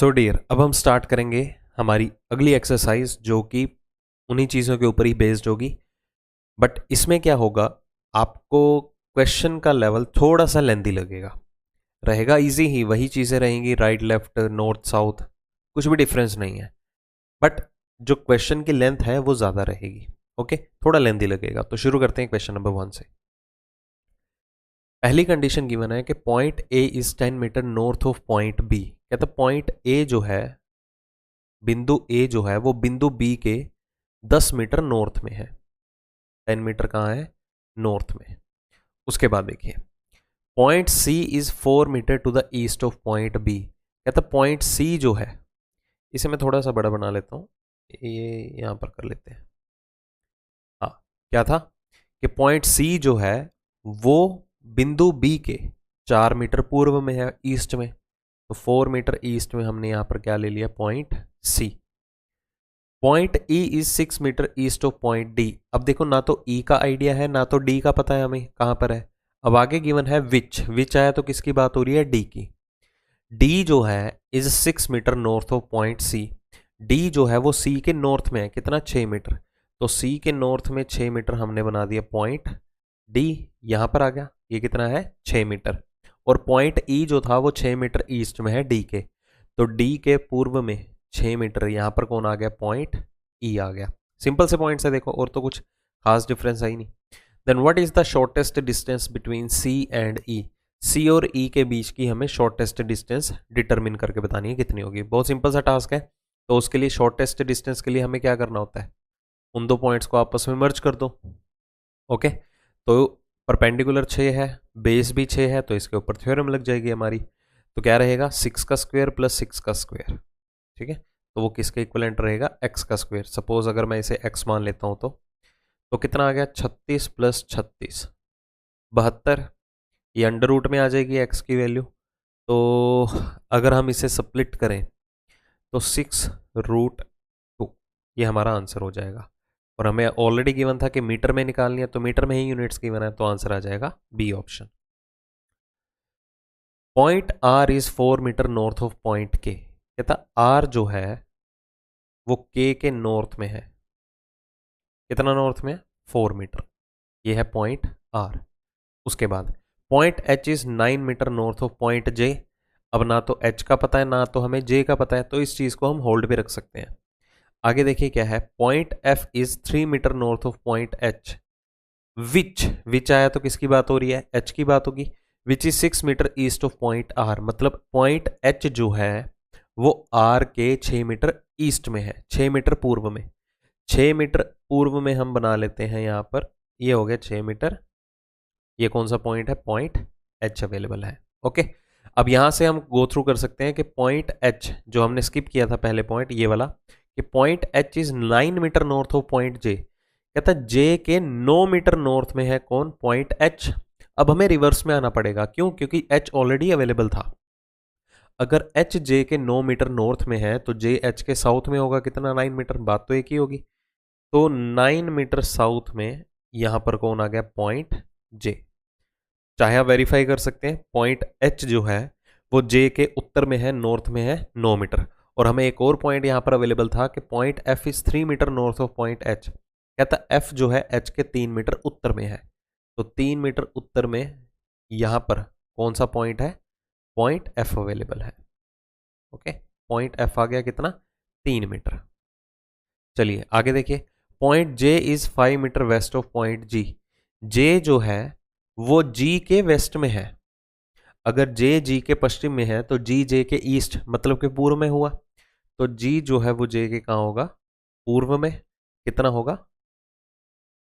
So dear, अब हम start करेंगे हमारी अगली एक्सरसाइज जो कि उन्हीं चीज़ों के ऊपर ही बेस्ड होगी। बट इसमें क्या होगा, आपको क्वेश्चन का लेवल थोड़ा सा लेंदी लगेगा। रहेगा इजी ही, वही चीज़ें रहेंगी, राइट लेफ्ट नॉर्थ साउथ, कुछ भी डिफरेंस नहीं है। बट जो क्वेश्चन की लेंथ है वो ज़्यादा रहेगी। ओके, थोड़ा लेंदी लगेगा। तो शुरू करते हैं क्वेश्चन नंबर 1 से। पहली कंडीशन गिवन है कि point A is 10 metre north of point B. कहता पॉइंट ए जो है, बिंदु ए जो है वो बिंदु बी के 10 मीटर नॉर्थ में है। 10 मीटर कहाँ है? नॉर्थ में। उसके बाद देखिए, point C is 4 metre to the east of point B. कहता पॉइंट सी जो है, इसे मैं थोड़ा सा बड़ा बना लेता हूँ, ये यहां पर कर लेते हैं। हाँ, क्या था कि पॉइंट सी जो है वो बिंदु बी के 4 मीटर पूर्व में है, ईस्ट में। तो 4 मीटर ईस्ट में हमने यहां पर क्या ले लिया? Point C. Point E is 6 metre east of point D. अब देखो, ना तो ई का आइडिया है ना तो डी का पता है हमें कहां पर है। अब आगे गिवन है विच आया, तो किसकी बात हो रही है? डी की। डी जो है is 6 metre north of point C. D जो है वो सी के नॉर्थ में है, कितना? 6 मीटर। तो सी के नॉर्थ में 6 मीटर हमने बना दिया पॉइंट डी, यहां पर आ गया। ये कितना है? 6 मीटर। और पॉइंट ई जो था वो 6 मीटर ईस्ट में है डी के। तो डी के पूर्व में 6 मीटर, यहां पर कौन आ गया? पॉइंट ई आ गया। सिंपल से पॉइंट है, देखो, और तो कुछ खास डिफरेंस है ही नहीं। Then what is the shortest distance between C and E. C और ई के बीच की हमें शॉर्टेस्ट डिस्टेंस डिटरमिन करके बतानी है, कितनी होगी। बहुत सिंपल सा टास्क है। तो उसके लिए शॉर्टेस्ट डिस्टेंस के लिए हमें क्या करना होता है? उन दो पॉइंट्स को आपस में मर्ज कर दो। ओके, तो परपेंडिकुलर 6 है, बेस भी 6 है, तो इसके ऊपर थ्योरम लग जाएगी हमारी। तो क्या रहेगा? 6 का स्क्वायर प्लस 6 का स्क्वायर। ठीक है, तो वो किसके इक्वलेंट रहेगा? x का स्क्वायर। सपोज अगर मैं इसे x मान लेता हूं तो कितना आ गया? 36 प्लस 36 72। ये अंडर रूट में आ जाएगी x की वैल्यू। तो अगर हम इसे स्प्लिट करें तो 6√2, ये हमारा आंसर हो जाएगा। और हमें ऑलरेडी गिवन था कि मीटर में निकालनी है, तो मीटर में ही यूनिट्स गिवन है, तो आंसर आ जाएगा B option. Point R is 4 metre north of point K. कहता आर जो है वो के नॉर्थ में है। कितना नॉर्थ में? 4 मीटर। ये है पॉइंट आर। उसके बाद point H is 9 metre north of point J. अब ना तो एच का पता है ना तो हमें जे का पता है, तो इस चीज को हम होल्ड पे रख सकते हैं। आगे देखिए क्या है, point F is 3 metre north of point H. Which आया तो किसकी बात हो रही है? एच की बात होगी। Which is 6 metre east of point R, मतलब पॉइंट एच जो है वो आर के 6 मीटर ईस्ट में है, 6 मीटर पूर्व में। 6 मीटर पूर्व में हम बना लेते हैं यहां पर, ये हो गया 6 मीटर। ये कौन सा पॉइंट है? पॉइंट एच अवेलेबल है। ओके, अब यहां से हम गो थ्रू कर सकते हैं कि पॉइंट एच जो हमने स्किप किया था पहले पॉइंट, ये वाला, कि point H is 9 metre north of point J. कहता है जे के 9 मीटर नॉर्थ में है कौन? Point H. अब हमें रिवर्स में आना पड़ेगा, क्यों? क्योंकि एच ऑलरेडी अवेलेबल था। अगर एच जे के 9 मीटर नॉर्थ में है तो जे एच के साउथ में होगा, कितना? 9 मीटर। बात तो एक ही होगी। तो 9 मीटर साउथ में यहां पर कौन आ गया? पॉइंट जे। चाहे आप वेरीफाई कर सकते हैं, पॉइंट एच जो है वो जे के उत्तर में है, नॉर्थ में है 9 मीटर। और हमें एक और पॉइंट यहां पर अवेलेबल था कि point F is 3 metre north of point H. कहता एफ जो है एच के 3 मीटर उत्तर में है। तो 3 मीटर उत्तर में यहां पर कौन सा पॉइंट है? पॉइंट एफ अवेलेबल है। ओके, पॉइंट एफ आ गया कितना? 3 मीटर। चलिए आगे देखिए, point J is 5 metre west of point G. J जो है वो जी के वेस्ट में है। अगर जे जी के पश्चिम में है तो जी जे के ईस्ट, मतलब कि पूर्व में हुआ। तो जी जो है वो जे के कहाँ होगा? पूर्व में। कितना होगा?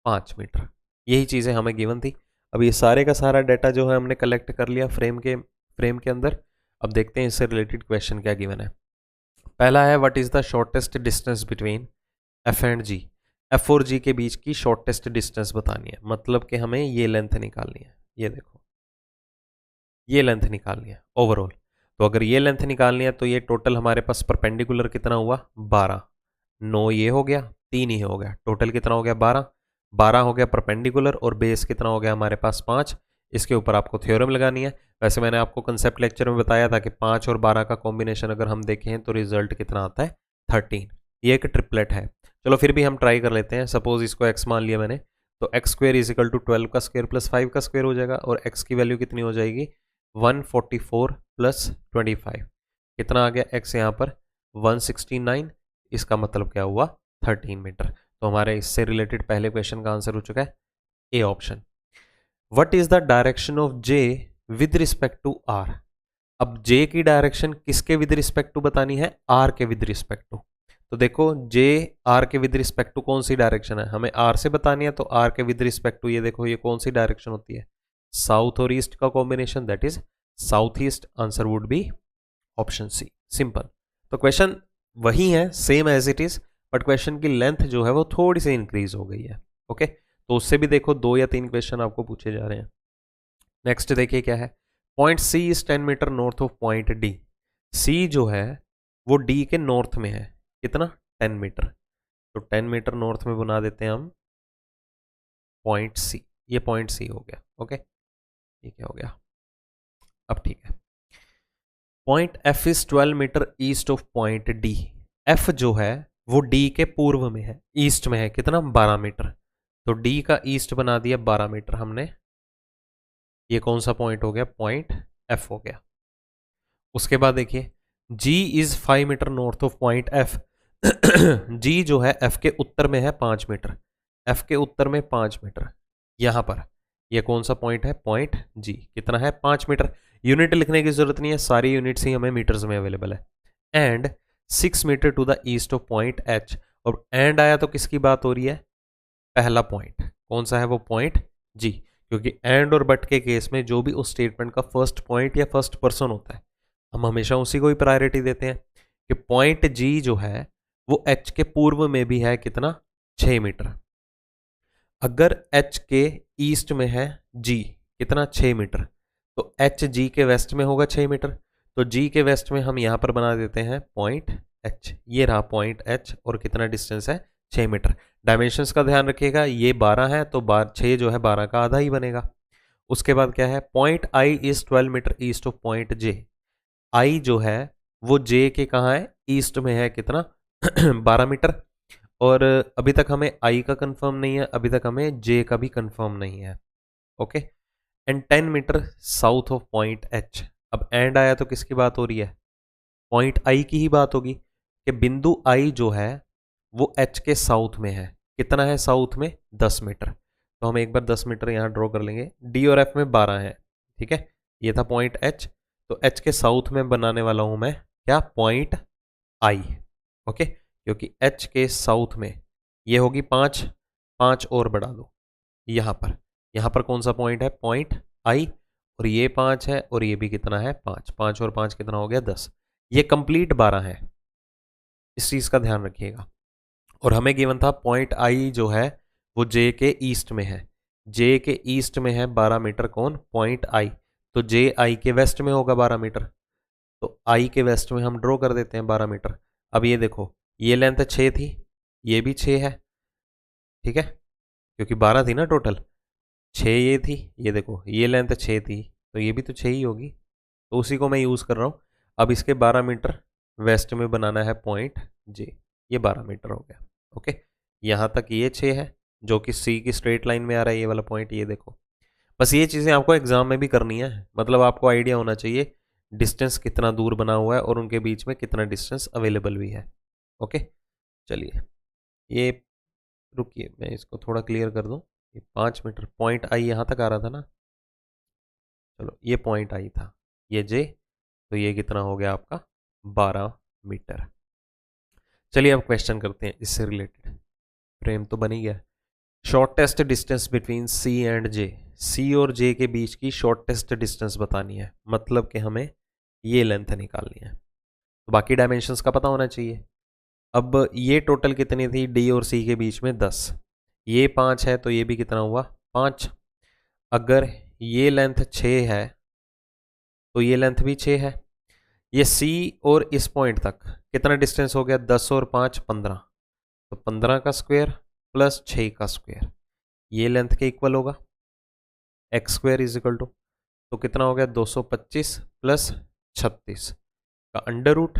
5 मीटर। यही चीजें हमें गिवन थी। अब ये सारे का सारा डाटा जो है हमने कलेक्ट कर लिया फ्रेम के अंदर। अब देखते हैं इससे रिलेटेड क्वेश्चन क्या गिवन है। पहला है, what is the shortest distance between F and G. F और जी के बीच की शॉर्टेस्ट डिस्टेंस बतानी है, मतलब कि हमें ये लेंथ निकालनी है। ये देखो, ये लेंथ निकालनी है ओवरऑल। तो अगर ये लेंथ निकालनी है तो ये टोटल हमारे पास परपेंडिकुलर कितना हुआ? 12। 9 ये हो गया, 3 ये हो गया, टोटल कितना हो गया? 12। 12 हो गया परपेंडिकुलर, और बेस कितना हो गया हमारे पास? 5। इसके ऊपर आपको थ्योरम लगानी है। वैसे मैंने आपको कंसेप्ट लेक्चर में बताया था कि 5 और 12 का कॉम्बिनेशन अगर हम देखें तो रिजल्ट कितना आता है 13। ये एक ट्रिपलेट है। चलो फिर भी हम ट्राई कर लेते हैं। सपोज इसको x मान लिया मैंने, तो X square is equal to 12 का स्क्वेयर प्लस 5 का स्क्वेयर हो जाएगा, और x की वैल्यू कितनी हो जाएगी 144 प्लस 25। कितना आ गया x यहाँ पर 169। इसका मतलब क्या हुआ 13 मीटर। तो हमारे इससे रिलेटेड पहले क्वेश्चन का आंसर हो चुका है A option. What is the direction of J with respect to R. अब जे की डायरेक्शन किसके विद रिस्पेक्ट टू बतानी है, आर के विद रिस्पेक्ट टू। तो देखो जे आर के विद रिस्पेक्ट टू कौन सी डायरेक्शन है, हमें आर से बतानी है, तो आर के विद रिस्पेक्ट टू ये देखो ये कौन सी डायरेक्शन होती है, साउथ और ईस्ट का combination, that is south east. Answer would be option C, simple. तो क्वेश्चन वही है same as it is, but question की लेंथ जो है वो थोड़ी सी इंक्रीज हो गई है। ओके, तो उससे भी देखो 2 या 3 क्वेश्चन आपको पूछे जा रहे हैं। नेक्स्ट देखिए क्या है, point C is 10 metre north of point D. C जो है वो डी के नॉर्थ में है, कितना 10 मीटर। तो 10 मीटर नॉर्थ में बना देते हैं हम पॉइंट सी। ये पॉइंट सी हो गया। ओके, ये क्या हो गया अब, ठीक है। Point F is 12 metre east of point D. F जो है वो डी के पूर्व में है, ईस्ट में है, कितना 12 मीटर। तो डी का ईस्ट बना दिया 12 मीटर हमने। ये कौन सा पॉइंट हो गया, पॉइंट एफ हो गया। उसके बाद देखिए G is 5 metre north of point F। G जो है F के उत्तर में है 5 मीटर, F के उत्तर में 5 मीटर। यहां पर ये कौन सा पॉइंट है, पॉइंट G, कितना है 5 मीटर। यूनिट लिखने की जरूरत नहीं है, सारी यूनिट्स ही हमें मीटर्स में अवेलेबल है। And 6 metre to the east of point H। और एंड आया तो किसकी बात हो रही है, पहला पॉइंट कौन सा है, वो पॉइंट G, क्योंकि एंड और बट के केस में जो भी उस स्टेटमेंट का फर्स्ट पॉइंट या फर्स्ट पर्सन होता है हम हमेशा उसी को ही प्रायोरिटी देते हैं। कि पॉइंट G जो है वो H के पूर्व में भी है, कितना 6 मीटर। अगर H के ईस्ट में है G, कितना 6 मीटर, तो H G के वेस्ट में होगा 6 मीटर। तो G के वेस्ट में हम यहां पर बना देते हैं पॉइंट H। ये रहा पॉइंट H, और कितना डिस्टेंस है 6 मीटर। डायमेंशंस का ध्यान रखिएगा, ये 12 है तो 6 जो है 12 का आधा ही बनेगा। उसके बाद क्या है, point I is 12 metre east of point J। I जो है वो J के कहाँ है, ईस्ट में है, कितना 12 मीटर। और अभी तक हमें I का कंफर्म नहीं है, अभी तक हमें J का भी कंफर्म नहीं है। Okay, and 10 metre south of point H। अब एंड आया तो किसकी बात हो रही है, पॉइंट I की ही बात होगी। कि बिंदु I जो है वो H के साउथ में है, कितना है साउथ में 10 मीटर। तो हम एक बार 10 मीटर यहाँ ड्रॉ कर लेंगे। D और F में 12 है, ठीक है। ये था पॉइंट H, तो H के साउथ में बनाने वाला हूं मैं क्या, पॉइंट I। ओके, क्योंकि H के साउथ में ये होगी 5, 5 और बढ़ा दो यहां पर कौन सा पॉइंट है, पॉइंट I। और ये 5 है और ये भी कितना है 5, 5 और 5 कितना हो गया 10। ये कंप्लीट 12 है, इस चीज का ध्यान रखिएगा। और हमें गिवन था पॉइंट I जो है वो J के ईस्ट में है, J के ईस्ट में है 12 मीटर, कौन, पॉइंट I। तो J I के वेस्ट में होगा 12 मीटर, तो I के वेस्ट में हम ड्रॉ कर देते हैं 12 मीटर। अब ये देखो ये लेंथ 6 थी, ये भी 6 है, ठीक है, क्योंकि 12 थी ना टोटल, 6 ये थी, ये देखो ये लेंथ 6 थी, तो ये भी तो 6 ही होगी, तो उसी को मैं यूज़ कर रहा हूँ। अब इसके 12 मीटर वेस्ट में बनाना है पॉइंट J, ये 12 मीटर हो गया। ओके, यहाँ तक ये 6 है जो कि C की स्ट्रेट लाइन में आ रहा है, ये वाला पॉइंट, ये देखो। बस ये चीज़ें आपको एग्जाम में भी करनी है, मतलब आपको आइडिया होना चाहिए डिस्टेंस कितना दूर बना हुआ है और उनके बीच में कितना डिस्टेंस अवेलेबल भी है। ओके, चलिए ये रुकिए मैं इसको थोड़ा क्लियर कर दूं। ये 5 मीटर पॉइंट I यहाँ तक आ रहा था ना, चलो ये पॉइंट I था, ये J, तो ये कितना हो गया आपका 12 मीटर। चलिए अब क्वेश्चन करते हैं इससे रिलेटेड, फ्रेम तो बन ही गया। Shortest distance between C and J, C और J के बीच की शॉर्टेस्ट डिस्टेंस बतानी है, मतलब कि हमें ये लेंथ निकालनी है। तो बाकी डायमेंशंस का पता होना चाहिए। अब ये टोटल कितनी थी D और C के बीच में 10, ये 5 है तो ये भी कितना हुआ 5। अगर ये लेंथ 6 है तो ये लेंथ भी 6 है। ये C और इस पॉइंट तक कितना डिस्टेंस हो गया, 10 और 5 15, तो 15 का स्क्वायर प्लस 6 का स्क्वायर, ये लेंथ के इक्वल होगा। X square is equal to तो कितना हो गया 225 प्लस 36 का अंडर रूट।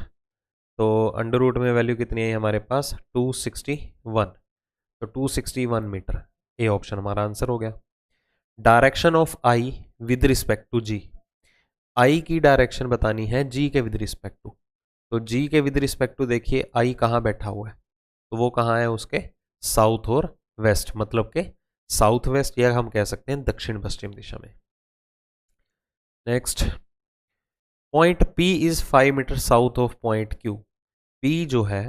तो अंडर रूट में वैल्यू कितनी है हमारे पास 261, तो 261 मीटर। ए ऑप्शन हमारा आंसर हो गया। Direction of I with respect to G, I की डायरेक्शन बतानी है जी के विद रिस्पेक्ट टू। तो जी के विद रिस्पेक्ट टू देखिए आई कहाँ बैठा हुआ है, तो वो कहाँ है उसके साउथ और वेस्ट, मतलब के साउथ वेस्ट या हम कह सकते हैं दक्षिण पश्चिम दिशा में। Next, point P is 5 metre south of point Q। P जो है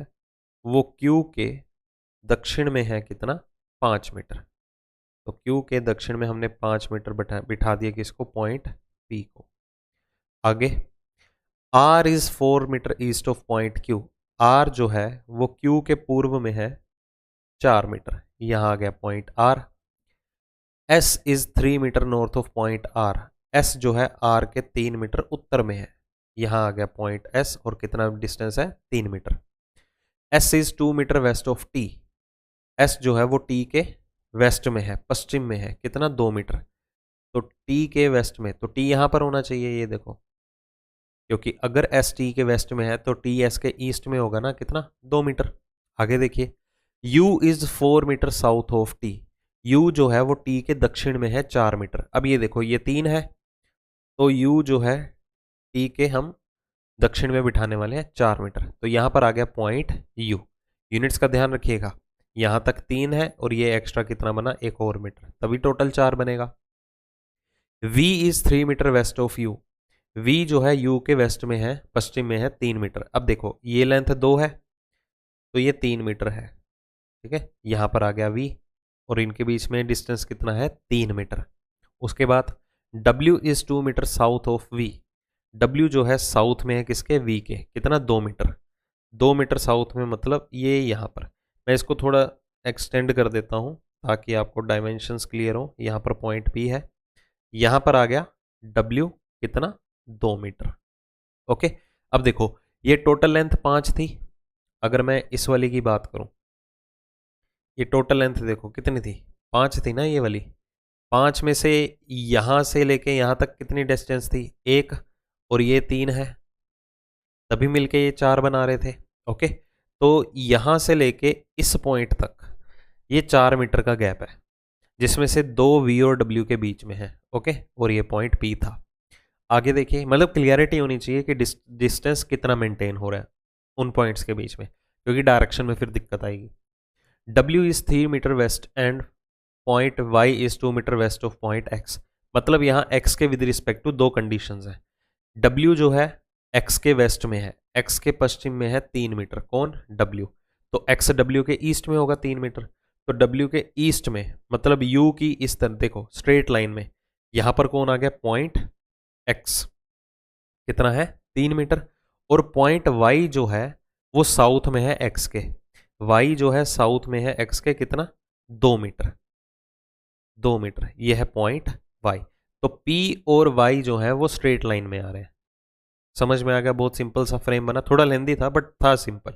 वो Q के दक्षिण में है कितना 5 मीटर। तो Q के दक्षिण में हमने 5 मीटर बिठा दिया किसको पॉइंट P को। आगे R is 4 metre east of point Q। R जो है वो Q के पूर्व में है 4 मीटर, यहां आ गया point R। S is 3 metre north of point R। S जो है R के 3 मीटर उत्तर में है, यहां आ गया पॉइंट S और कितना डिस्टेंस है 3 metre. S is 2 metre west of T। S जो है वो T के वेस्ट में है, पश्चिम में है, कितना 2 मीटर। तो T के वेस्ट में, तो T यहां पर होना चाहिए, ये देखो, क्योंकि अगर S T के वेस्ट में है तो T S के ईस्ट में होगा ना, कितना 2 मीटर। आगे देखिए U is 4 metre south of T। U जो है वो T के दक्षिण में है 4 मीटर। अब ये देखो ये 3 है, तो U जो है T के हम दक्षिण में बिठाने वाले हैं 4 मीटर। तो यहां पर आ गया पॉइंट U। यूनिट्स का ध्यान रखिएगा, यहां तक 3 है और ये एक्स्ट्रा कितना बना 1 और मीटर, तभी टोटल 4 बनेगा। V is 3 metre west of U। V जो है U के वेस्ट में है, पश्चिम में है 3 मीटर। अब देखो ये लेंथ 2 है तो ये 3 मीटर है, ठीक है, यहां पर आ गया V और इनके बीच में डिस्टेंस कितना है 3 मीटर। उसके बाद W is 2 metre south of V। W जो है साउथ में है किसके V के, कितना 2 मीटर। 2 मीटर साउथ में मतलब ये यहाँ पर, मैं इसको थोड़ा एक्सटेंड कर देता हूँ ताकि आपको डायमेंशंस क्लियर हो। यहाँ पर पॉइंट P है, यहाँ पर आ गया W कितना 2 मीटर। ओके, अब देखो ये टोटल लेंथ 5 थी। अगर मैं इस वाली की बात करूं, ये टोटल लेंथ देखो कितनी थी 5 थी ना ये वाली। 5 में से यहां से लेके यहां तक कितनी डिस्टेंस थी 1, और ये 3 है, तभी मिलके ये 4 बना रहे थे। ओके, तो यहां से लेके इस पॉइंट तक ये 4 मीटर का गैप है, जिसमें से 2 V और W के बीच में है। ओके, और ये पॉइंट P था। आगे देखिए, मतलब क्लियरिटी होनी चाहिए कि डिस्टेंस कितना मेंटेन हो रहा है उन पॉइंट्स के बीच में, क्योंकि डायरेक्शन में फिर दिक्कत आएगी। W is 3 metre west and point Y is 2 metre west of point X। मतलब यहाँ X के विद रिस्पेक्ट टू 2 कंडीशंस हैं। W जो है X के वेस्ट में है, X के पश्चिम में है 3 मीटर, कौन W। तो X W के ईस्ट में होगा 3 मीटर, तो W के ईस्ट में मतलब U की इस तरह देखो स्ट्रेट लाइन में, यहां पर कौन आ गया पॉइंट X, कितना है 3 मीटर। और पॉइंट Y जो है वो साउथ में है X के, Y जो है साउथ में है X के, कितना 2 मीटर, 2 मीटर, ये है पॉइंट Y। तो P और Y जो है वो स्ट्रेट लाइन में आ रहे हैं। समझ में आ गया, बहुत सिंपल सा फ्रेम बना, थोड़ा लेंदी था बट था सिंपल।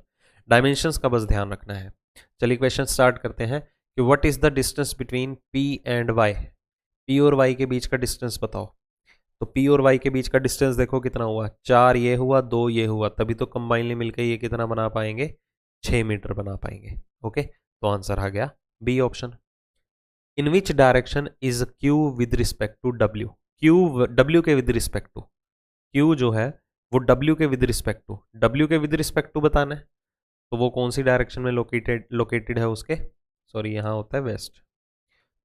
डायमेंशंस का बस ध्यान रखना है। चलिए क्वेश्चन स्टार्ट करते हैं कि what is the distance between P and Y। P और Y के बीच का डिस्टेंस बताओ। तो P और Y के बीच का डिस्टेंस देखो कितना हुआ, 4 ये हुआ, 2 ये हुआ, तभी तो कंबाइनली मिलकर ये कितना बना पाएंगे 6 मीटर बना पाएंगे। ओके, तो आंसर आ गया B option. In which direction is Q with respect to W। Q W के विद रिस्पेक्ट टू, Q जो है वो W के विद रिस्पेक्ट टू, W के विद रिस्पेक्ट टू बताना है, तो वो कौन सी डायरेक्शन में लोकेटेड है उसके, सॉरी यहाँ होता है वेस्ट।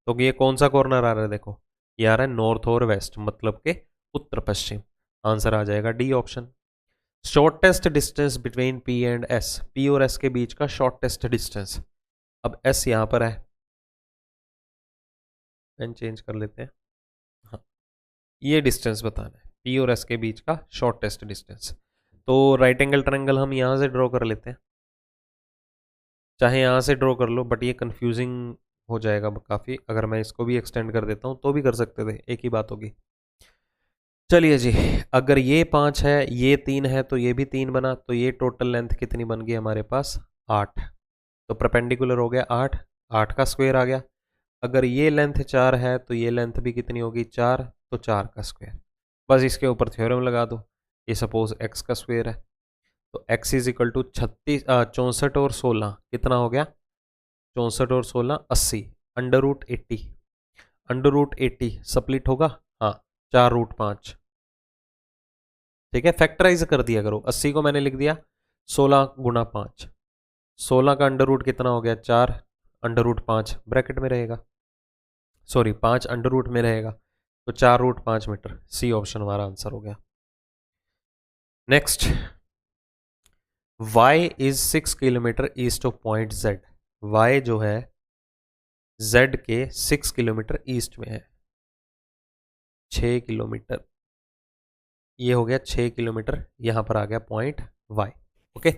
तो ये कौन सा कॉर्नर आ रहा है, देखो ये आ रहा है नॉर्थ और वेस्ट, मतलब के उत्तर पश्चिम। आंसर आ जाएगा D option. Shortest distance between P and S, P और S के बीच का शॉर्टेस्ट डिस्टेंस। अब S यहाँ पर है, पेन चेंज कर लेते हैं, हाँ ये डिस्टेंस बताना है P और S के बीच का शॉर्टेस्ट डिस्टेंस। तो राइट एंगल ट्रायंगल हम यहाँ से ड्रॉ कर लेते हैं, चाहे यहाँ से ड्रॉ कर लो, बट ये कंफ्यूजिंग हो जाएगा काफ़ी। अगर मैं इसको भी एक्सटेंड कर देता हूँ तो भी कर सकते थे, एक ही बात होगी। चलिए जी, अगर ये 5 है ये 3 है तो ये भी 3 बना, तो ये टोटल लेंथ कितनी बन गई हमारे पास 8। तो परपेंडिकुलर हो गया 8, 8 का स्क्वायर आ गया। अगर ये लेंथ 4 है तो ये लेंथ भी कितनी होगी 4, तो 4 का स्क्वायर। बस इसके ऊपर थ्योरम लगा दो। ये सपोज x का स्क्वायर है, तो x इज इक्वल टू 64 और 16 कितना हो गया, 64 और 16 80, √80, √80 स्प्लिट होगा, हाँ 4√5, ठीक है। फैक्टराइज कर दिया करो, 80 को मैंने लिख दिया 16 गुणा 5, 16 का अंडर रूट कितना हो गया 4, √5 ब्रैकेट में रहेगा, सॉरी 5 अंडर रूट में रहेगा, तो 4√5 मीटर। सी ऑप्शन हमारा आंसर हो गया। Next, y is 6 kilometre east of point z। y जो है z के 6 किलोमीटर ईस्ट में है, 6 किलोमीटर, ये हो गया 6 किलोमीटर, यहां पर आ गया पॉइंट y। ओके,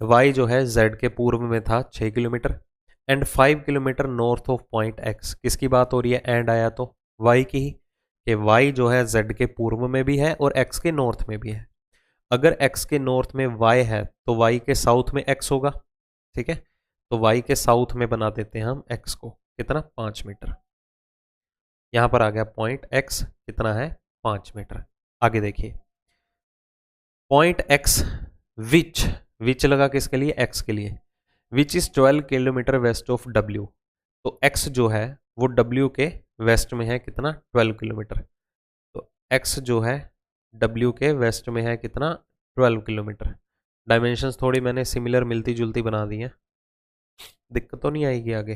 y जो है z के पूर्व में था 6 kilometre, and 5 kilometre north of point x। किसकी बात हो रही है, एंड आया तो y की ही, कि y जो है z के पूर्व में भी है और x के नॉर्थ में भी है। अगर x के नॉर्थ में y है तो y के साउथ में x होगा, ठीक है। तो y के साउथ में बना देते हैं हम x को, कितना 5 मीटर। यहां पर आ गया पॉइंट x कितना है 5 मीटर। आगे देखिए, पॉइंट x विच लगा किसके लिए, x के लिए, which is 12 kilometre west of w। तो x जो है वो w के वेस्ट में है, कितना 12 किलोमीटर। तो x जो है w के वेस्ट में है, कितना 12 किलोमीटर। डायमेंशंस थोड़ी मैंने सिमिलर मिलती जुलती बना दी हैं, दिक्कत तो नहीं आएगी आगे।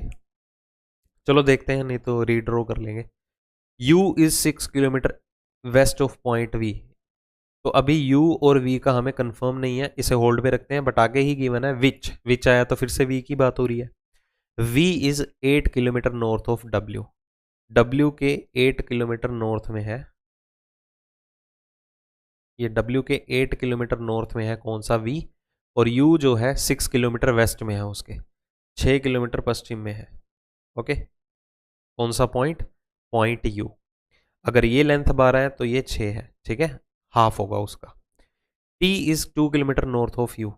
चलो देखते हैं, नहीं तो रीड्रॉ कर लेंगे। u is 6 kilometre west of point v। तो अभी u और v का हमें कंफर्म नहीं है, इसे होल्ड पे रखते हैं, बट आगे ही गिवन है विच आया तो फिर से v की बात हो रही है। v is 8 kilometre north of w। w के 8 किलोमीटर नॉर्थ में है, ये w के 8 किलोमीटर नॉर्थ में है कौन सा v, और u जो है 6 किलोमीटर वेस्ट में है, उसके 6 किलोमीटर पश्चिम में है। ओके, कौन सा पॉइंट, पॉइंट u। अगर ये लेंथ 12 है तो ये 6 है, ठीक है, हाफ होगा उसका। t is 2 kilometre north of u।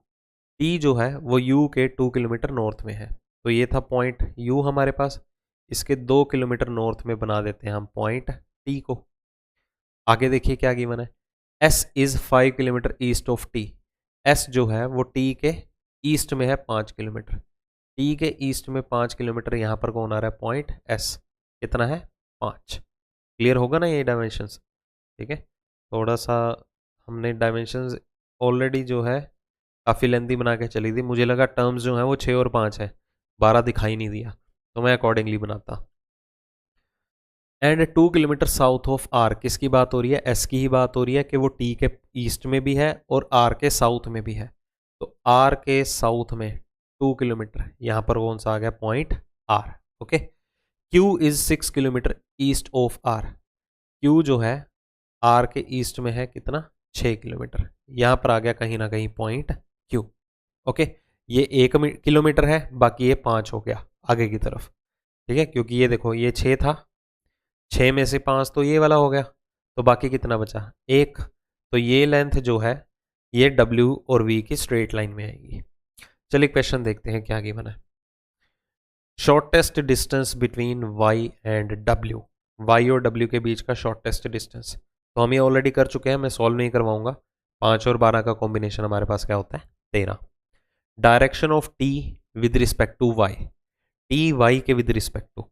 t जो है वो u के 2 किलोमीटर नॉर्थ में है, तो ये था पॉइंट u हमारे पास, इसके 2 किलोमीटर नॉर्थ में बना देते हैं हम पॉइंट t को। आगे देखिए क्या गिवन है, s is 5 kilometre east of t। s जो है वो t के ईस्ट में है 5 किलोमीटर, t के ईस्ट में 5 किलोमीटर, यहाँ पर कौन आ रहा है पॉइंट s, कितना है 5। क्लियर होगा ना ये डायमेंशंस, ठीक है। थोड़ा सा हमने डायमेंशंस ऑलरेडी जो है काफ़ी लेंथी बना के चली थी, मुझे लगा टर्म्स जो हैं वो 6 और 5 है, 12 दिखाई नहीं दिया, तो मैं अकॉर्डिंगली बनाता। And 2 kilometre south of R, किसकी बात हो रही है, एस की ही बात हो रही है कि वो टी के ईस्ट में भी है और आर के साउथ में भी है। तो आर के साउथ में 2 किलोमीटर, यहाँ पर कौन सा आ गया point R. Okay, Q is 6 kilometre east of R. Q जो है आर के ईस्ट में है, कितना 6 किलोमीटर, यहाँ पर आ गया कहीं ना कहीं पॉइंट क्यू। ओके, ये 1 किलोमीटर है, बाकी ये 5 हो गया आगे की तरफ, ठीक है, क्योंकि ये देखो ये 6 था, 6 में से 5 तो ये वाला हो गया, तो बाकी कितना बचा 1। तो ये लेंथ जो है ये W और V की स्ट्रेट लाइन में आएगी। चलिए क्वेश्चन देखते हैं क्या गिवन है। Shortest distance between Y and W, Y और W के बीच का शॉर्टेस्ट डिस्टेंस, तो हम ये ऑलरेडी कर चुके हैं, मैं सॉल्व नहीं करवाऊंगा। 5 और 12 का कॉम्बिनेशन हमारे पास क्या होता है 13। Direction of T with respect to Y, T Y के विद रिस्पेक्ट टू,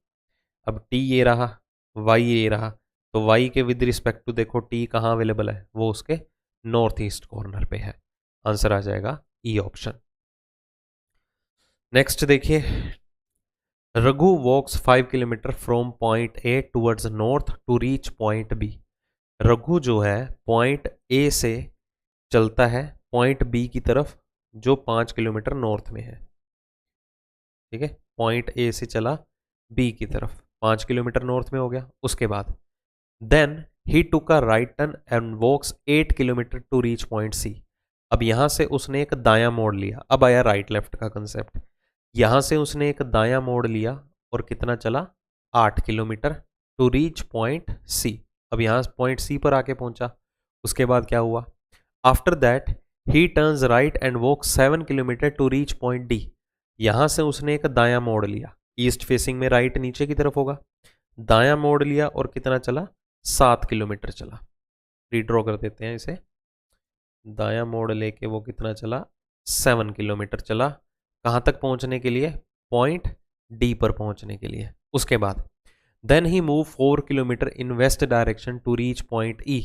अब T ये रहा, Y ये रहा, तो Y के विद रिस्पेक्ट टू देखो T कहाँ अवेलेबल है, वो उसके नॉर्थ ईस्ट कॉर्नर पे है। आंसर आ जाएगा ई ऑप्शन। नेक्स्ट देखिए, Raghu walks 5 kilometre from point A towards north to reach point B. Raghu जो है पॉइंट ए से चलता है पॉइंट बी की तरफ, जो 5 किलोमीटर नॉर्थ में है, ठीक है। पॉइंट ए से चला बी की तरफ, 5 किलोमीटर नॉर्थ में हो गया। उसके बाद then he took a right turn and walks 8 kilometre to reach point C. अब यहां से उसने एक दायां मोड़ लिया, अब आया राइट लेफ्ट का कंसेप्ट। यहां से उसने एक दायां मोड़ लिया और कितना चला 8 kilometre to reach point C. अब यहां पॉइंट सी पर आके पहुंचा। उसके बाद क्या हुआ, after that he turns right and walk 7 kilometre to reach point D. यहां से उसने एक दायां मोड़ लिया, ईस्ट फेसिंग में राइट नीचे की तरफ होगा, दायां मोड़ लिया और कितना चला 7 किलोमीटर चला। रीड्रॉ कर देते हैं इसे। दायां मोड़ लेके वो कितना चला, 7 किलोमीटर चला। कहाँ तक पहुंचने के लिए, पॉइंट डी पर पहुंचने के लिए। उसके बाद then he move 4 kilometre in west direction to reach point E.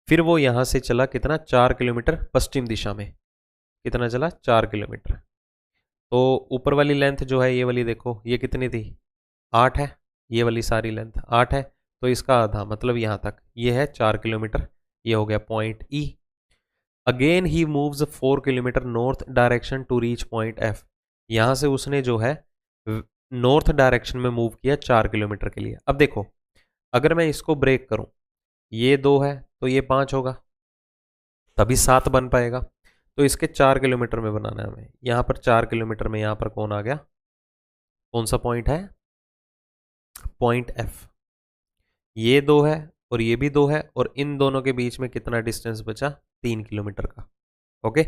फिर वो यहां से चला कितना, 4 किलोमीटर पश्चिम दिशा में। कितना चला, 4 किलोमीटर। तो ऊपर वाली लेंथ जो है ये वाली देखो, ये कितनी थी, 8 है। ये वाली सारी लेंथ 8 है, तो इसका आधा मतलब यहाँ तक, ये है 4 किलोमीटर। ये हो गया point E. Again he moves 4 kilometre north direction to reach point F. यहाँ से उसने जो है नॉर्थ डायरेक्शन में मूव किया 4 किलोमीटर के लिए। अब देखो, अगर मैं इसको ब्रेक करूं, ये 2 है तो ये 5 होगा, तभी 7 बन पाएगा। तो इसके 4 किलोमीटर में बनाना है हमें। यहाँ पर 4 किलोमीटर में यहाँ पर कौन आ गया, कौन सा पॉइंट है, पॉइंट एफ। ये 2 है और ये भी 2 है, और इन दोनों के बीच में कितना डिस्टेंस बचा, 3 किलोमीटर का। ओके,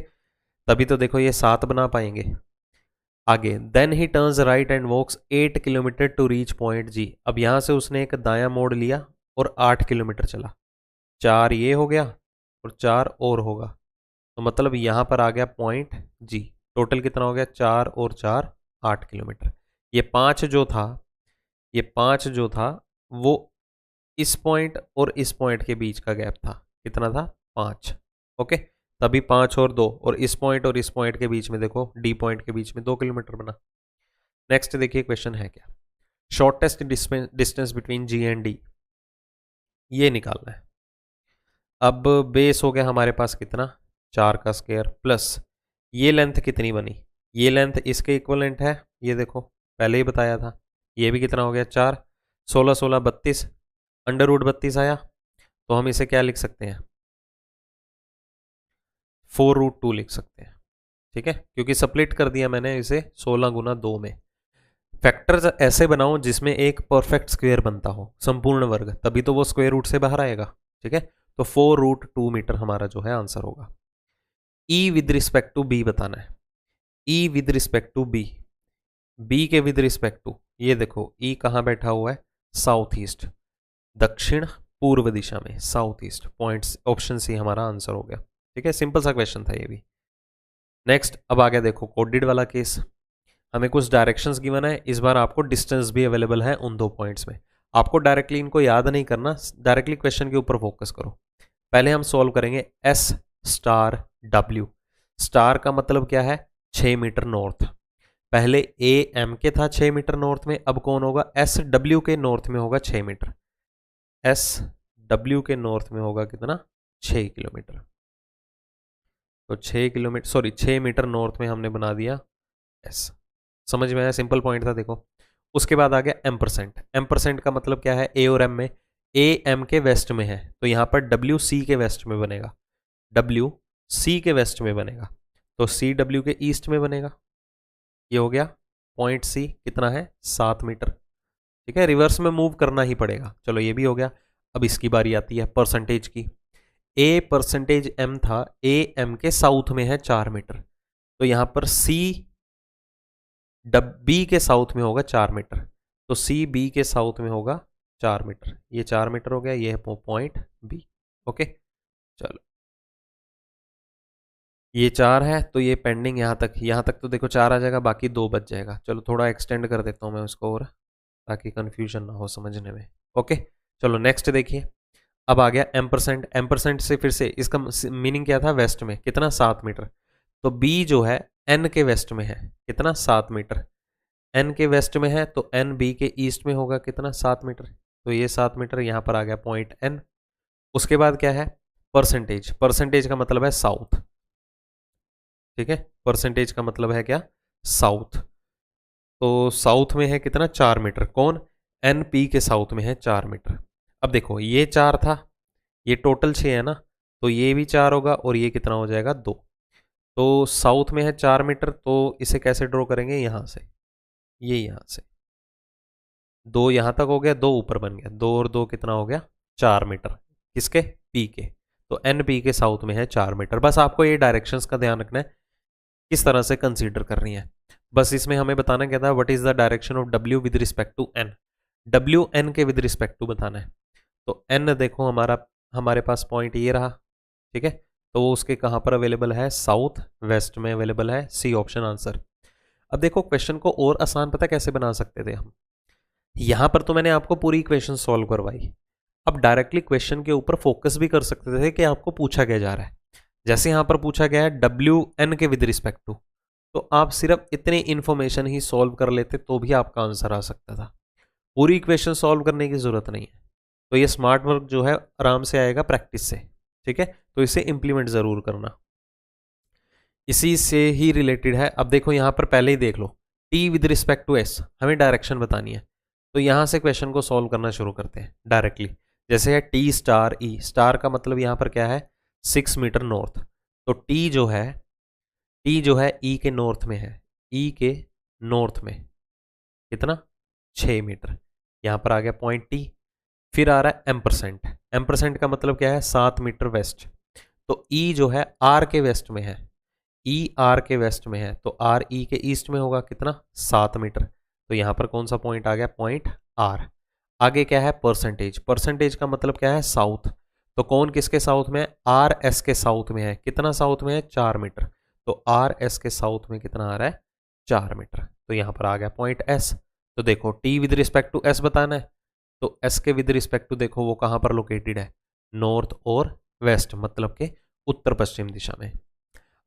तभी तो देखो ये 7 बना पाएंगे। आगे देन ही turns right and walks 8 kilometre to reach point G. अब यहां से उसने एक दायां मोड़ लिया और 8 किलोमीटर चला। 4 ये हो गया और 4 और होगा, तो मतलब यहां पर आ गया पॉइंट जी। टोटल कितना हो गया, 4 और 4 8 किलोमीटर। ये 5 जो था, ये 5 जो था वो इस पॉइंट और इस पॉइंट के बीच का गैप था। कितना था, 5। ओके, तभी 5 और 2, और इस पॉइंट और इस पॉइंट के बीच में देखो, डी पॉइंट के बीच में 2 किलोमीटर बना। नेक्स्ट देखिए क्वेश्चन है क्या, shortest distance between G and D, ये निकालना है। अब बेस हो गया हमारे पास कितना, 4 का स्क्वायर प्लस ये लेंथ कितनी बनी, ये लेंथ इसके इक्वलेंट है, ये देखो पहले ही बताया था। ये भी कितना हो गया, 4, 16 16 32, अंडर रूट 32 आया। तो हम इसे क्या लिख सकते हैं, 4√2 लिख सकते हैं। ठीक है, क्योंकि स्प्लिट कर दिया मैंने इसे 16 गुना 2 में। फैक्टर्स ऐसे बनाओ जिसमें एक परफेक्ट स्क्वायर बनता हो, संपूर्ण वर्ग, तभी तो वो स्क्वायर रूट से बाहर आएगा। ठीक है, तो 4√2 मीटर हमारा जो है आंसर होगा। E with respect to B बताना है। E with respect to B, B के विद रिस्पेक्ट टू, ये देखो ई कहाँ बैठा हुआ है, साउथ ईस्ट, दक्षिण पूर्व दिशा में, south east. Points option C हमारा आंसर हो गया। ठीक है, सिंपल सा क्वेश्चन था ये भी। नेक्स्ट अब आ गया देखो कोडेड वाला केस। हमें कुछ डायरेक्शंस गिवन है, इस बार आपको डिस्टेंस भी अवेलेबल है उन 2 पॉइंट्स में। आपको डायरेक्टली इनको याद नहीं करना, डायरेक्टली क्वेश्चन के ऊपर फोकस करो। पहले हम सॉल्व करेंगे एस स्टार डब्ल्यू। स्टार का मतलब क्या है, 6 मीटर नॉर्थ। पहले ए एम के था 6 मीटर नॉर्थ में, अब कौन होगा, एस डब्ल्यू के नॉर्थ में होगा 6 मीटर। एस डब्ल्यू के नॉर्थ में होगा कितना, 6 किलोमीटर। तो 6 किलोमीटर, सॉरी 6 मीटर नॉर्थ में हमने बना दिया एस। समझ में आया, सिंपल पॉइंट था देखो। उसके बाद आ गया एम%। एम% का मतलब क्या है, ए और एम में, ए एम के वेस्ट में है तो यहाँ पर डब्ल्यू सी के वेस्ट में बनेगा, डब्ल्यू सी के वेस्ट में बनेगा, तो सी डब्ल्यू के ईस्ट में बनेगा। ये हो गया पॉइंट सी, कितना है, 7 मीटर। ठीक है, रिवर्स में मूव करना ही पड़ेगा। चलो ये भी हो गया। अब इसकी बारी आती है परसेंटेज की। ए परसेंटेज एम था, ए एम के साउथ में है 4 मीटर, तो यहाँ पर सी बी के साउथ में होगा 4 मीटर, तो सी बी के साउथ में होगा 4 मीटर। ये 4 मीटर हो गया, ये है पॉइंट बी। ओके, चलो ये 4 है तो ये पेंडिंग यहाँ तक तो देखो 4 आ जाएगा, बाकी 2 बच जाएगा। चलो थोड़ा एक्सटेंड कर देता हूँ मैं उसको और, ताकि कंफ्यूजन ना हो समझने में। ओके, चलो नेक्स्ट देखिए। अब आ गया एम%। एम% से फिर से इसका मीनिंग क्या था, वेस्ट में, कितना, 7 मीटर। तो बी जो है एन के वेस्ट में है, कितना, 7 मीटर। एन के वेस्ट में है तो एन बी के ईस्ट में होगा कितना, 7 मीटर। तो ये 7 मीटर यहाँ पर आ गया पॉइंट एन। उसके बाद क्या है, परसेंटेज। परसेंटेज का मतलब है साउथ। ठीक है, परसेंटेज का मतलब है क्या, साउथ। तो साउथ में है कितना, 4 मीटर। कौन, एन पी के साउथ में है 4 मीटर। अब देखो ये 4 था, ये टोटल 6 है ना, तो ये भी 4 होगा और ये कितना हो जाएगा, 2। तो साउथ में है 4 मीटर, तो इसे कैसे ड्रॉ करेंगे, यहां से, ये यहां से 2 यहां तक हो गया, 2 ऊपर बन गया, 2 और 2 कितना हो गया, 4 मीटर। किसके, पी के। तो एन पी के साउथ में है 4 मीटर। बस आपको ये डायरेक्शंस का ध्यान रखना है किस तरह से कंसीडर करनी है। बस इसमें हमें बताना क्या था, what is the direction of W with respect to N. W N के विद रिस्पेक्ट टू बताना है। तो एन देखो हमारा हमारे पास पॉइंट ये रहा, ठीक है, तो वो उसके कहाँ पर अवेलेबल है, साउथ वेस्ट में अवेलेबल है, सी ऑप्शन आंसर। अब देखो क्वेश्चन को और आसान पता कैसे बना सकते थे हम, यहां पर तो मैंने आपको पूरी इक्वेशन सॉल्व करवाई, अब डायरेक्टली क्वेश्चन के ऊपर फोकस भी कर सकते थे कि आपको पूछा क्या जा रहा है। जैसे यहां पर पूछा गया है डब्ल्यू एन के विद रिस्पेक्ट टू, तो आप सिर्फ इतनी इंफॉर्मेशन ही सॉल्व कर लेते तो भी आपका आंसर आ सकता था, पूरी इक्वेशन सॉल्व करने की जरूरत नहीं है। तो ये स्मार्ट वर्क जो है आराम से आएगा प्रैक्टिस से, ठीक है, तो इसे इंप्लीमेंट जरूर करना। इसी से ही रिलेटेड है, अब देखो यहां पर पहले ही देख लो, T with respect to S हमें डायरेक्शन बतानी है, तो यहां से क्वेश्चन को सॉल्व करना शुरू करते हैं डायरेक्टली। जैसे है टी स्टार ई, स्टार का मतलब यहां पर क्या है, 6 मीटर नॉर्थ, तो टी जो है ई के नॉर्थ में है, ई के नॉर्थ में कितना, 6 मीटर, यहां पर आ गया पॉइंट टी। फिर आ रहा है एम्परसेंट, एम्परसेंट का मतलब क्या है, 7 मीटर वेस्ट, तो ई जो है आर के वेस्ट में है, ई आर के वेस्ट में है, तो आर ई के ईस्ट में होगा कितना, 7 मीटर, तो यहां पर कौन सा पॉइंट आ गया, पॉइंट आर। आगे क्या है, परसेंटेज, परसेंटेज का मतलब क्या है, साउथ, तो कौन किसके साउथ में है, आर एस के साउथ में है, कितना साउथ में है, 4 मीटर, तो आर एस के साउथ में कितना आ रहा है, 4 मीटर, तो यहां पर आ गया पॉइंट एस। तो देखो T with respect to S बताना है, तो एस के विद रिस्पेक्ट टू देखो वो कहां पर लोकेटेड है, नॉर्थ और वेस्ट, मतलब के उत्तर पश्चिम दिशा में।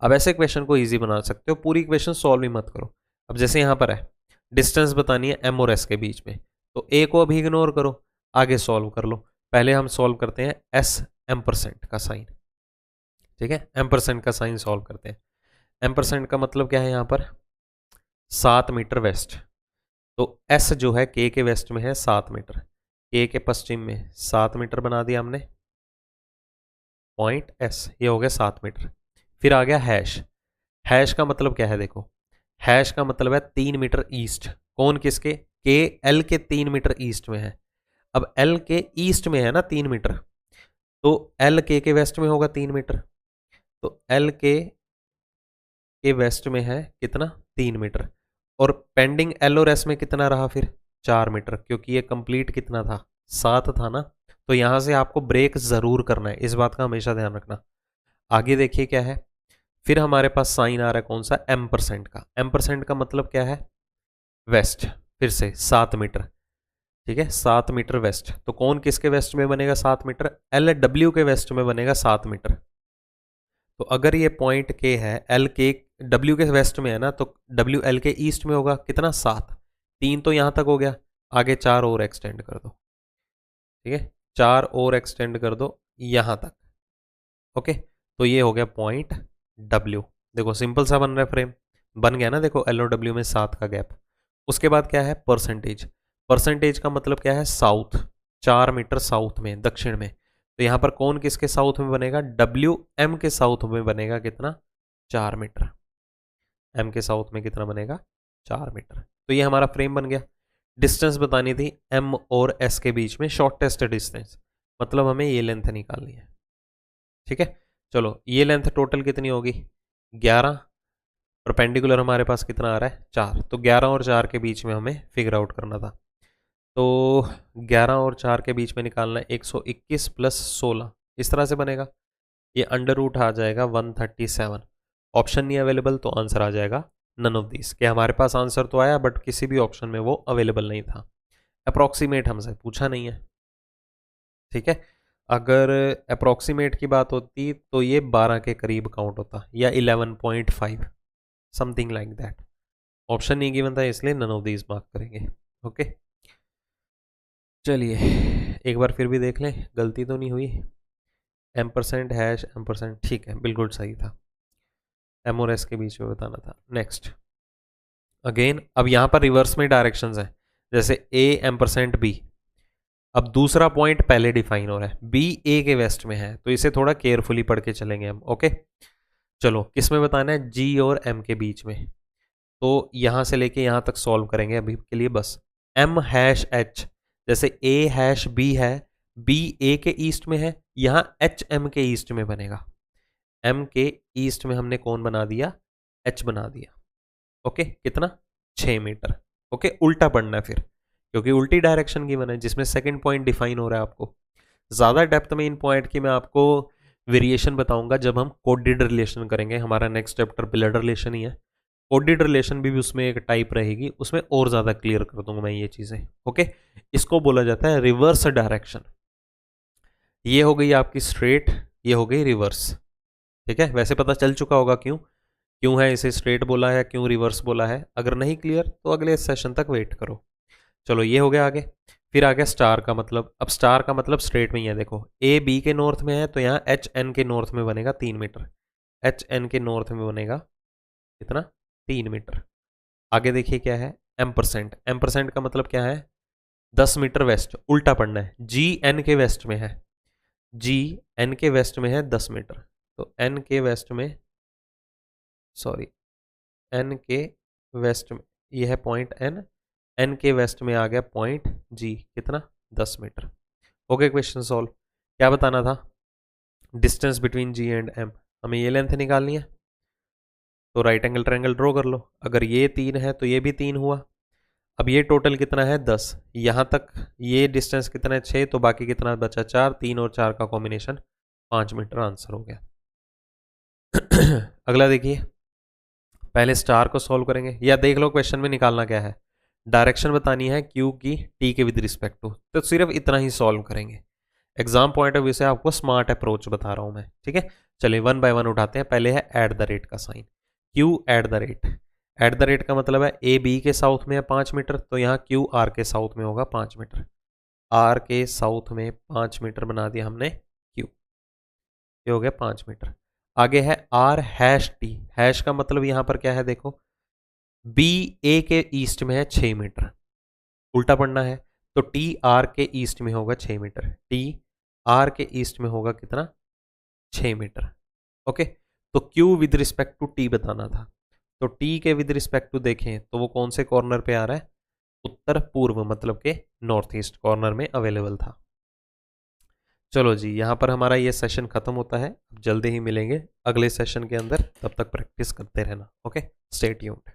अब ऐसे क्वेश्चन को इजी बना सकते हो, पूरी क्वेश्चन सॉल्व ही मत करो। अब जैसे यहां पर है डिस्टेंस बतानी है एम और एस के बीच में, तो ए को अभी इग्नोर करो, आगे सॉल्व कर लो। पहले हम सॉल्व करते हैं एस एम्परसेंट का साइन, ठीक है, एम्परसेंट का साइन सॉल्व करते हैं। एम्परसेंट का मतलब क्या है, यहां पर 7 मीटर वेस्ट, तो एस जो है के वेस्ट में है 7 मीटर, के पश्चिम में 7 मीटर बना दिया हमने, पॉइंट एस ये हो गया 7 मीटर। फिर आ गया हैश, हैश का मतलब क्या है, देखो हैश का मतलब है 3 मीटर ईस्ट, कौन किसके, के एल के 3 मीटर ईस्ट में है। अब एल के ईस्ट में है ना 3 मीटर, तो एल के वेस्ट में होगा 3 मीटर, तो एल के वेस्ट में है कितना, 3 मीटर, और पेंडिंग एल और एस में कितना रहा फिर, 4 मीटर, क्योंकि ये कंप्लीट कितना था, 7 था ना, तो यहां से आपको ब्रेक जरूर करना है, इस बात का हमेशा ध्यान रखना। आगे देखिए क्या है, फिर हमारे पास साइन आ रहा है कौन सा, एम्परसेंट का, एम्परसेंट का मतलब क्या है, वेस्ट, फिर से 7 मीटर, ठीक है, 7 मीटर वेस्ट, तो कौन किसके वेस्ट में बनेगा 7 मीटर, एल डब्ल्यू के वेस्ट में बनेगा 7 मीटर। तो अगर ये पॉइंट के है, एल के डब्ल्यू के वेस्ट में है ना, तो डब्ल्यू एल के ईस्ट में होगा कितना, 7, 3 तो यहां तक हो गया, आगे 4 और एक्सटेंड कर दो, ठीक है, 4 और एक्सटेंड कर दो यहां तक, ओके, तो ये हो गया पॉइंट डब्ल्यू। देखो सिंपल सा बन रहा है फ्रेम, बन गया ना, देखो एल और डब्ल्यू में 7 का गैप। उसके बाद क्या है, परसेंटेज, परसेंटेज का मतलब क्या है, साउथ, 4 मीटर साउथ में, दक्षिण में, तो यहां पर कौन किसके साउथ में बनेगा, डब्ल्यू एम के साउथ में बनेगा कितना, 4 मीटर, एम के साउथ में कितना बनेगा, 4 मीटर, तो ये हमारा फ्रेम बन गया। डिस्टेंस बतानी थी एम और एस के बीच में, शॉर्टेस्ट डिस्टेंस, मतलब हमें ये लेंथ निकालनी है, ठीक है। चलो ये लेंथ टोटल कितनी होगी, 11, परपेंडिकुलर हमारे पास कितना आ रहा है, 4, तो 11 और 4 के बीच में हमें फिगर आउट करना था, तो 11 और 4 के बीच में निकालना है 121 प्लस 16, इस तरह से बनेगा, ये अंडर रूट आ जाएगा 137, ऑप्शन नहीं अवेलेबल, तो आंसर आ जाएगा नन ऑफ दिस, कि हमारे पास आंसर तो आया बट किसी भी ऑप्शन में वो अवेलेबल नहीं था, अप्रॉक्सीमेट हमसे पूछा नहीं है, ठीक है। अगर अप्रॉक्सीमेट की बात होती तो ये 12 के करीब काउंट होता, या 11.5 समथिंग लाइक दैट, ऑप्शन नहीं गिवन था इसलिए नन ऑफ दीज मार्क करेंगे, ओके। चलिए एक बार फिर भी देख लें, गलती तो नहीं हुई, एम्परसेंट हैश एम्परसेंट, ठीक है बिल्कुल सही था, एम और एस के बीच में बताना था। नेक्स्ट अगेन, अब यहां पर रिवर्स में डायरेक्शंस हैं, जैसे ए एम्परसेंट बी, अब दूसरा पॉइंट पहले डिफाइन हो रहा है, बी ए के वेस्ट में है, तो इसे थोड़ा केयरफुली पढ़ के चलेंगे हम, ओके। चलो किस में बताना है, जी और एम के बीच में, तो यहां से लेके यहां तक सॉल्व करेंगे अभी के लिए बस। एम हैश एच, जैसे ए हैश बी है, बी ए के ईस्ट में है, यहां एच एम के ईस्ट में बनेगा, एम के ईस्ट में हमने कौन बना दिया, एच बना दिया, ओके, कितना, 6 मीटर, ओके, उल्टा पढ़ना है फिर, क्योंकि उल्टी डायरेक्शन की बना है, जिसमें सेकंड पॉइंट डिफाइन हो रहा है आपको, ज़्यादा डेप्थ में इन पॉइंट की मैं आपको वेरिएशन बताऊंगा जब हम कोडेड रिलेशन करेंगे। हमारा नेक्स्ट चैप्टर ब्लड रिलेशन ही है। कोडेड रिलेशन भी उसमें एक टाइप रहेगी, उसमें और ज़्यादा क्लियर कर दूंगा मैं ये चीज़ें। ओके, इसको बोला जाता है रिवर्स डायरेक्शन। ये हो गई आपकी स्ट्रेट, ये हो गई रिवर्स। ठीक है, वैसे पता चल चुका होगा क्यों क्यों है इसे स्ट्रेट बोला है, क्यों रिवर्स बोला है। अगर नहीं क्लियर तो अगले सेशन तक वेट करो। चलो ये हो गया आगे। फिर आ गया स्टार का मतलब। अब स्टार का मतलब स्ट्रेट में ही है, देखो ए बी के नॉर्थ में है तो यहाँ एच एन के नॉर्थ में बनेगा 3 मीटर। एच एन के नॉर्थ में बनेगा कितना, 3 मीटर। आगे देखिए क्या है, एम%। एम% का मतलब क्या है, 10 मीटर वेस्ट। उल्टा पढ़ना है, जी एन के वेस्ट में है, जी एन के वेस्ट में है 10 मीटर। तो एन के वेस्ट में, सॉरी, एन के वेस्ट में ये है पॉइंट एन, एन के वेस्ट में आ गया पॉइंट जी, कितना, 10 मीटर। Okay, question solve. क्या बताना था, distance between G and M. हमें ये लेंथ निकालनी है, तो राइट एंगल ट्रायंगल ड्रॉ कर लो। अगर ये 3 है तो ये भी 3 हुआ। अब ये टोटल कितना है 10, यहाँ तक ये डिस्टेंस कितना है 6, तो बाकी कितना बचा 4, 3 और 4 का कॉम्बिनेशन 5 मीटर, आंसर हो गया। अगला देखिए, पहले स्टार को सॉल्व करेंगे, या देख लो क्वेश्चन में निकालना क्या है, डायरेक्शन बतानी है क्यू की टी के विद रिस्पेक्ट टू, तो सिर्फ इतना ही सॉल्व करेंगे। एग्जाम पॉइंट ऑफ व्यू से आपको स्मार्ट अप्रोच बता रहा हूं मैं, ठीक है। चलिए 1 बाय 1 उठाते हैं। पहले है एट द रेट का sign, Q at the rate. At the rate का मतलब है ए बी के साउथ में है 5 मीटर, तो यहाँ क्यू आर के साउथ में होगा 5 मीटर। आर के साउथ में 5 मीटर बना दिया हमने क्यू, ये हो गया 5 मीटर। आगे है आर हैश टी। हैश का मतलब यहां पर क्या है, देखो बी ए के ईस्ट में है 6 मीटर, उल्टा पढ़ना है, तो टी आर के ईस्ट में होगा 6 मीटर। टी आर के ईस्ट में होगा कितना, 6 मीटर। ओके, तो Q with respect to T बताना था, तो टी के विद रिस्पेक्ट टू देखें तो वो कौन से कॉर्नर पे आ रहा है, उत्तर पूर्व, मतलब के नॉर्थ ईस्ट कॉर्नर में अवेलेबल था। चलो जी, यहाँ पर हमारा ये सेशन खत्म होता है। जल्दी ही मिलेंगे अगले सेशन के अंदर, तब तक प्रैक्टिस करते रहना। Okay, stay tuned.